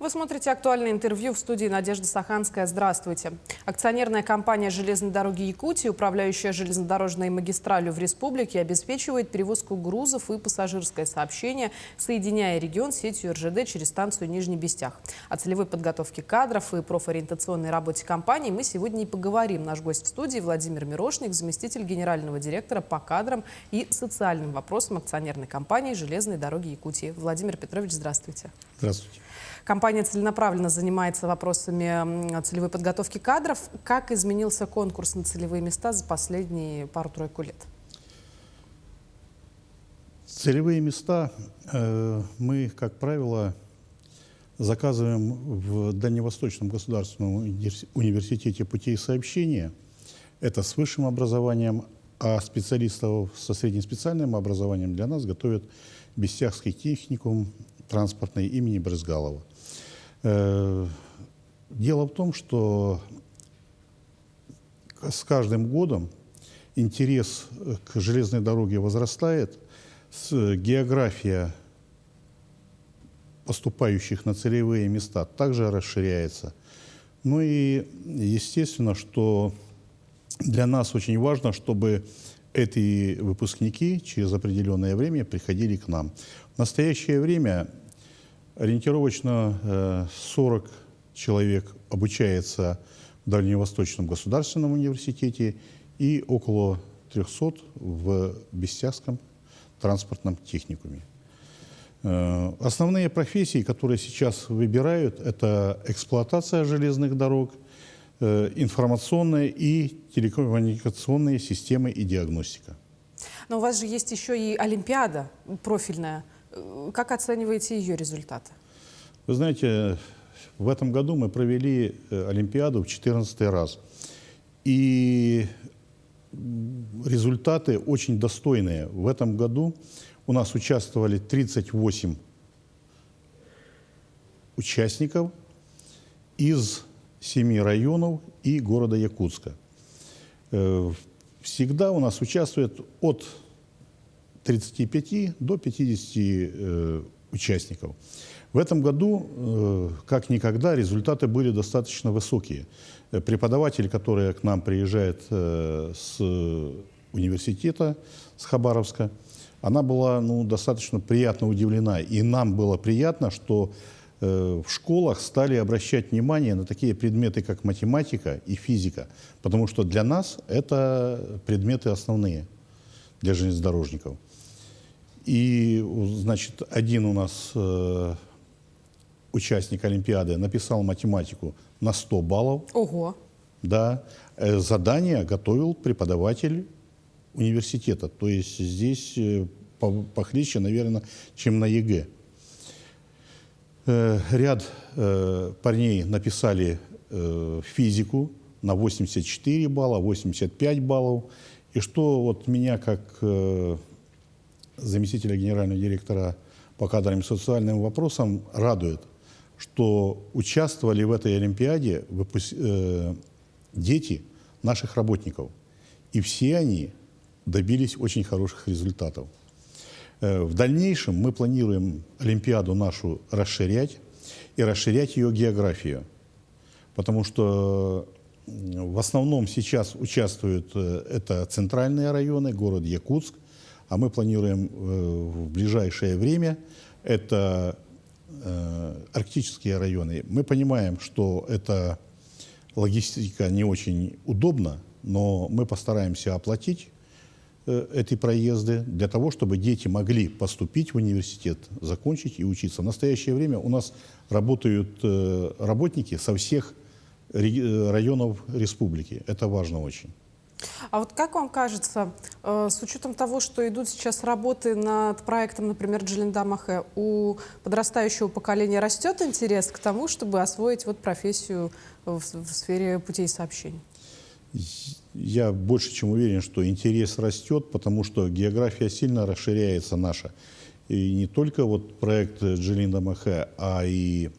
Вы смотрите актуальное интервью в студии Надежда Саханская. Здравствуйте. Акционерная компания «Железные дороги Якутии», управляющая железнодорожной магистралью в республике, обеспечивает перевозку грузов и пассажирское сообщение, соединяя регион с сетью РЖД через станцию Нижний Бестях. О целевой подготовке кадров и профориентационной работе компании мы сегодня и поговорим. Наш гость в студии Владимир Мирошник, заместитель генерального директора по кадрам и социальным вопросам акционерной компании «Железные дороги Якутии». Владимир Петрович, здравствуйте. Здравствуйте. Компания целенаправленно занимается вопросами целевой подготовки кадров. Как изменился конкурс на целевые места за последние пару-тройку лет? Целевые места мы, как правило, заказываем в Дальневосточном государственном университете путей сообщения. Это с высшим образованием, а специалистов со среднеспециальным образованием для нас готовят Бестяжский техникум транспортный имени Брызгалова. Дело в том, что с каждым годом интерес к железной дороге возрастает, география поступающих на целевые места также расширяется. Ну и естественно, что для нас очень важно, чтобы эти выпускники через определенное время приходили к нам. В настоящее время ориентировочно 40 человек обучается в Дальневосточном государственном университете и около 300 в Бестяжском транспортном техникуме. Основные профессии, которые сейчас выбирают, это эксплуатация железных дорог, информационные и телекоммуникационные системы и диагностика. Но у вас же есть еще и олимпиада профильная. Как оцениваете ее результаты? Вы знаете, в этом году мы провели олимпиаду в 14-й раз. И результаты очень достойные. В этом году у нас участвовали 38 участников из 7 районов и города Якутска. Всегда у нас участвует от 35 до 50 участников. В этом году, как никогда, результаты были достаточно высокие. Преподаватель, который к нам приезжает с университета, с Хабаровска, она была достаточно приятно удивлена. И нам было приятно, что в школах стали обращать внимание на такие предметы, как математика и физика. Потому что для нас это предметы основные для железнодорожников. И, значит, один у нас участник Олимпиады написал математику на 100 баллов. Ого! Да. Задание готовил преподаватель университета. То есть здесь похлеще, наверное, чем на ЕГЭ. Ряд парней написали физику на 84 балла, 85 баллов. И что вот меня, как заместителя генерального директора по кадрам и социальным вопросам, радует, что участвовали в этой олимпиаде дети наших работников. И все они добились очень хороших результатов. В дальнейшем мы планируем олимпиаду нашу расширять и расширять ее географию. Потому что в основном сейчас участвуют это центральные районы, город Якутск, а мы планируем в ближайшее время это арктические районы. Мы понимаем, что эта логистика не очень удобна, но мы постараемся оплатить эти проезды для того, чтобы дети могли поступить в университет, закончить и учиться. В настоящее время у нас работают работники со всех районов республики. Это важно очень. А вот как вам кажется, с учетом того, что идут сейчас работы над проектом, например, Джелендамахе, у подрастающего поколения растет интерес к тому, чтобы освоить вот профессию в сфере путей сообщений? Я больше чем уверен, что интерес растет, потому что география сильно расширяется наша. И не только вот проект Джелендамахе, а и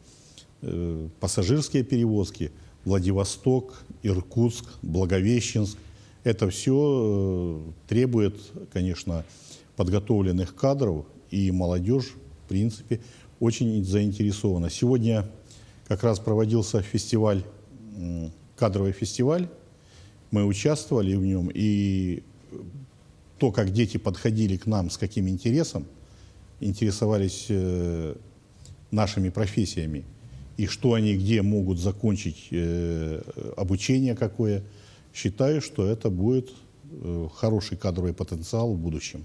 пассажирские перевозки, Владивосток, Иркутск, Благовещенск. Это все требует, конечно, подготовленных кадров, и молодежь, в принципе, очень заинтересована. Сегодня как раз проводился фестиваль, кадровый фестиваль. Мы участвовали в нем, и то, как дети подходили к нам, с каким интересом, интересовались нашими профессиями, и что они где могут закончить обучение какое, считаю, что это будет хороший кадровый потенциал в будущем.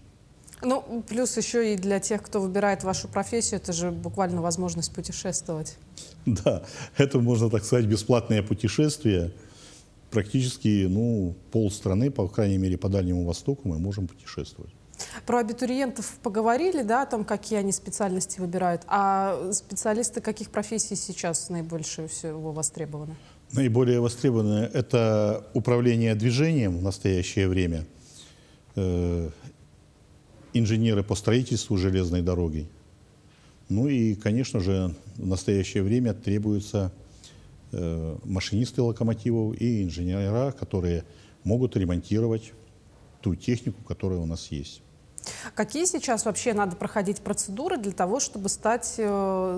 Ну, плюс еще и для тех, кто выбирает вашу профессию, это же буквально возможность путешествовать. Да, это, можно так сказать, бесплатное путешествие. Практически, ну, полстраны, по крайней мере, по Дальнему Востоку мы можем путешествовать. Про абитуриентов поговорили, да, о том, какие они специальности выбирают. А специалисты каких профессий сейчас наибольше всего востребованы? Наиболее востребованное – это управление движением в настоящее время, инженеры по строительству железной дороги. Ну и, конечно же, в настоящее время требуются машинисты локомотивов и инженера, которые могут ремонтировать ту технику, которая у нас есть. Какие сейчас вообще надо проходить процедуры для того, чтобы стать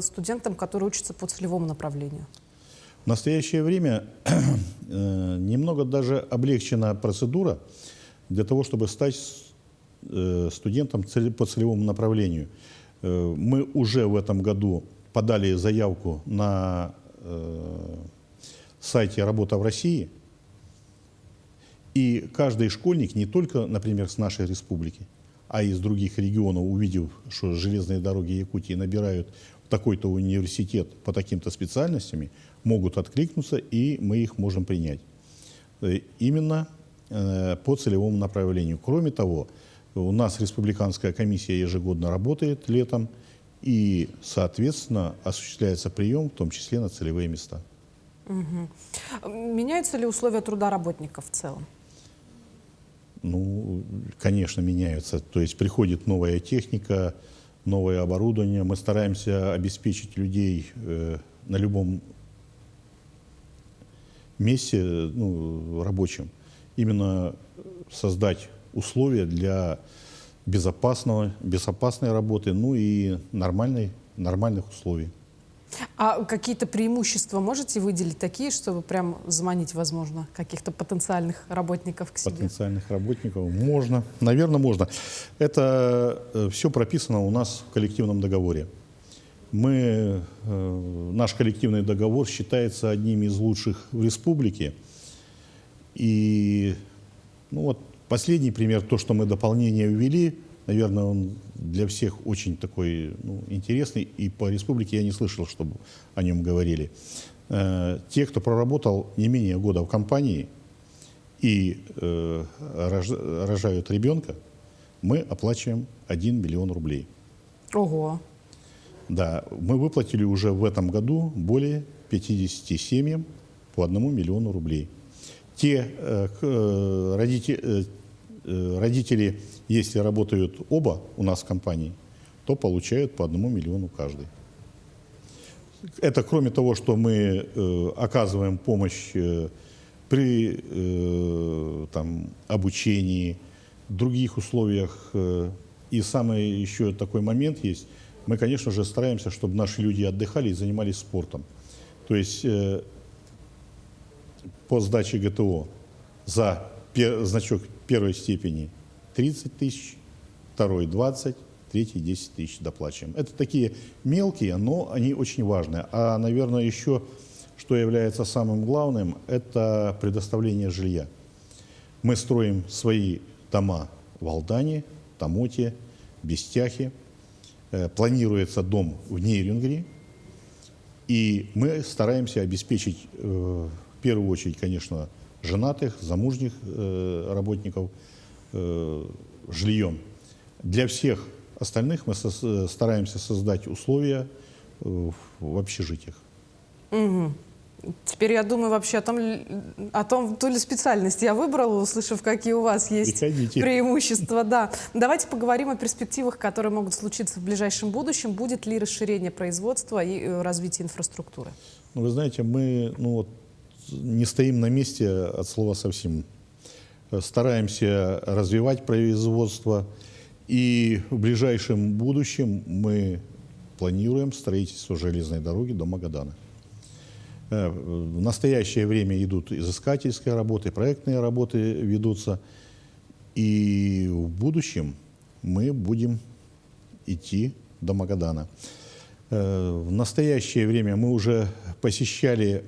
студентом, который учится по целевому направлению? В настоящее время немного даже облегчена процедура для того, чтобы стать студентом по целевому направлению. Мы уже в этом году подали заявку на сайте «Работа в России», и каждый школьник, не только, например, с нашей республики, а и из других регионов, увидев, что железные дороги Якутии набирают в такой-то университет по таким-то специальностям, могут откликнуться, и мы их можем принять. Именно по целевому направлению. Кроме того, у нас республиканская комиссия ежегодно работает летом, и, соответственно, осуществляется прием, в том числе на целевые места. Угу. Меняются ли условия труда работников в целом? Ну, конечно, меняются. То есть приходит новая техника, новое оборудование. Мы стараемся обеспечить людей на любом месте, ну, рабочем. Именно создать условия для безопасной работы, ну и нормальных условий. А какие-то преимущества можете выделить такие, чтобы прям заманить, возможно, каких-то потенциальных работников к себе? Потенциальных работников можно, наверное, можно. Это все прописано у нас в коллективном договоре. Наш коллективный договор считается одним из лучших в республике. И ну вот последний пример, то, что мы дополнение ввели, наверное, он для всех очень такой интересный, и по республике я не слышал, чтобы о нем говорили. Те, кто проработал не менее года в компании и рожают ребенка, мы оплачиваем 1 миллион рублей. Ого! Да, мы выплатили уже в этом году более 50 семьям по 1 миллиону рублей. Те родители, если работают оба у нас в компании, то получают по 1 миллиону каждый. Это кроме того, что мы оказываем помощь при обучении, в других условиях. И самый еще такой момент есть. Мы, конечно же, стараемся, чтобы наши люди отдыхали и занимались спортом. То есть по сдаче ГТО за значок первой степени 30 тысяч, второй 20, третий 10 тысяч доплачиваем. Это такие мелкие, но они очень важные. А, наверное, еще, что является самым главным, это предоставление жилья. Мы строим свои дома в Алдане, Тамоте, Бестяхе. Планируется дом в Нейрюнгре. И мы стараемся обеспечить, в первую очередь, конечно, женатых, замужних работников жильем. Для всех остальных мы стараемся создать условия в общежитиях. Угу. Теперь я думаю вообще о том, ту ли специальность я выбрала, услышав, какие у вас есть преимущества. Да. Давайте поговорим о перспективах, которые могут случиться в ближайшем будущем. Будет ли расширение производства и развитие инфраструктуры? Ну, вы знаете, мы не стоим на месте от слова совсем. Стараемся развивать производство. И в ближайшем будущем мы планируем строительство железной дороги до Магадана. В настоящее время идут изыскательские работы, проектные работы ведутся. И в будущем мы будем идти до Магадана. В настоящее время мы уже посещали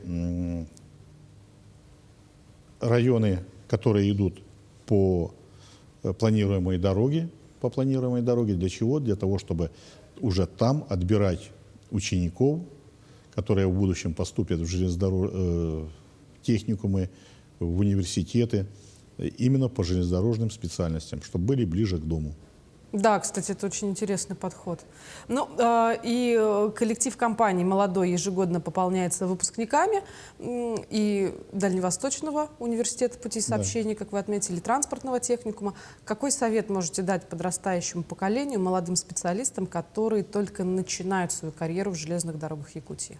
районы, которые идут по планируемой дороге. Для чего? Для того, чтобы уже там отбирать учеников, которые в будущем поступят в техникумы, в университеты, именно по железнодорожным специальностям, чтобы были ближе к дому. Да, кстати, это очень интересный подход. Ну, и коллектив компании молодой ежегодно пополняется выпускниками и Дальневосточного университета путей сообщения, как вы отметили, транспортного техникума. Какой совет можете дать подрастающему поколению, молодым специалистам, которые только начинают свою карьеру в железных дорогах Якутии?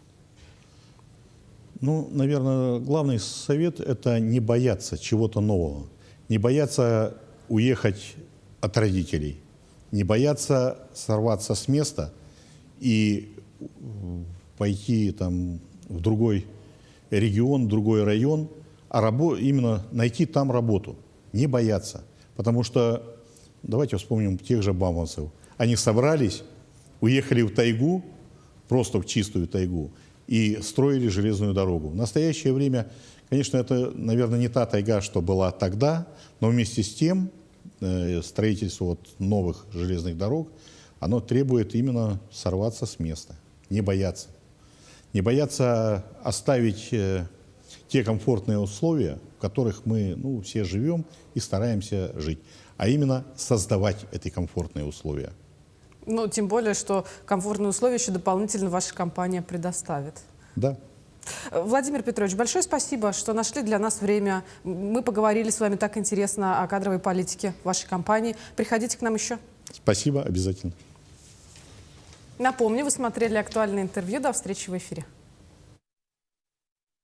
Ну, наверное, главный совет – это не бояться чего-то нового, не бояться уехать от родителей, не бояться сорваться с места и пойти там в другой регион, в другой район, а именно найти там работу, не бояться. Потому что, давайте вспомним тех же бамовцев. Они собрались, уехали в тайгу, просто в чистую тайгу, и строили железную дорогу. В настоящее время, конечно, это, наверное, не та тайга, что была тогда, но вместе с тем строительство новых железных дорог, оно требует именно сорваться с места, не бояться. Не бояться оставить те комфортные условия, в которых мы все живем и стараемся жить, а именно создавать эти комфортные условия. Ну, тем более, что комфортные условия еще дополнительно ваша компания предоставит. Да. Владимир Петрович, большое спасибо, что нашли для нас время. Мы поговорили с вами так интересно о кадровой политике вашей компании. Приходите к нам еще. Спасибо, обязательно. Напомню, вы смотрели актуальное интервью. До встречи в эфире.